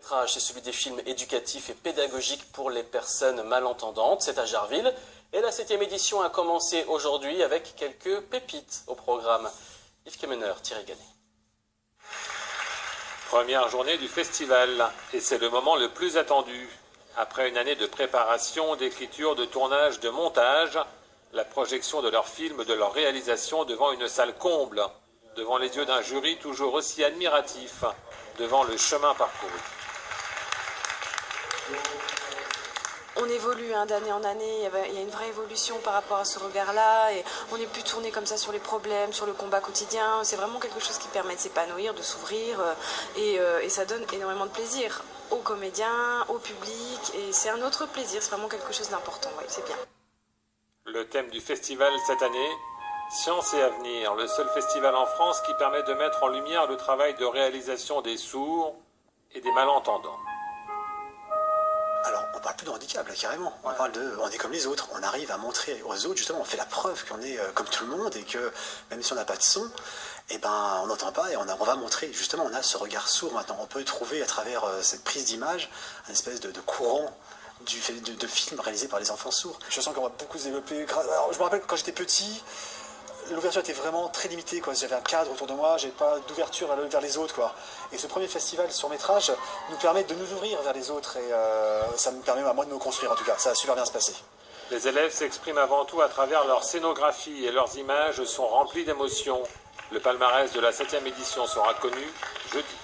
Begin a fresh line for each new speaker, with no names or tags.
court-métrage, c'est celui des films éducatifs et pédagogiques pour les personnes malentendantes. C'est à Jarville. Et la 7e édition a commencé aujourd'hui avec quelques pépites au programme. Yves Kemener, Thierry Gannet.
Première journée du festival, et c'est le moment le plus attendu. Après une année de préparation, d'écriture, de tournage, de montage, la projection de leurs films, de leur réalisation devant une salle comble, devant les yeux d'un jury toujours aussi admiratif, devant le chemin parcouru.
On évolue d'année en année, il y a une vraie évolution par rapport à ce regard-là, et on n'est plus tourné comme ça sur les problèmes, sur le combat quotidien. C'est vraiment quelque chose qui permet de s'épanouir, de s'ouvrir, et ça donne énormément de plaisir aux comédiens, au public, et c'est un autre plaisir, c'est vraiment quelque chose d'important, oui, c'est bien.
Le thème du festival cette année, Science et Avenir, le seul festival en France qui permet de mettre en lumière le travail de réalisation des sourds et des malentendants.
Alors, on parle plus de handicap, là, carrément. On parle on est comme les autres. On arrive à montrer aux autres, justement, on fait la preuve qu'on est comme tout le monde et que même si on n'a pas de son, eh ben, on n'entend pas et on va montrer, justement, on a ce regard sourd maintenant. On peut trouver à travers cette prise d'image un espèce de courant de films réalisés par les enfants sourds. Je sens qu'on va beaucoup se développer. Alors, je me rappelle que quand j'étais petit, l'ouverture était vraiment très limitée, quoi. J'avais un cadre autour de moi, j'avais pas d'ouverture vers les autres, quoi. Et ce premier festival sur métrage nous permet de nous ouvrir vers les autres et ça me permet à moi de me construire en tout cas. Ça a super bien se passer.
Les élèves s'expriment avant tout à travers leur scénographie et leurs images sont remplies d'émotions. Le palmarès de la 7e édition sera connu jeudi.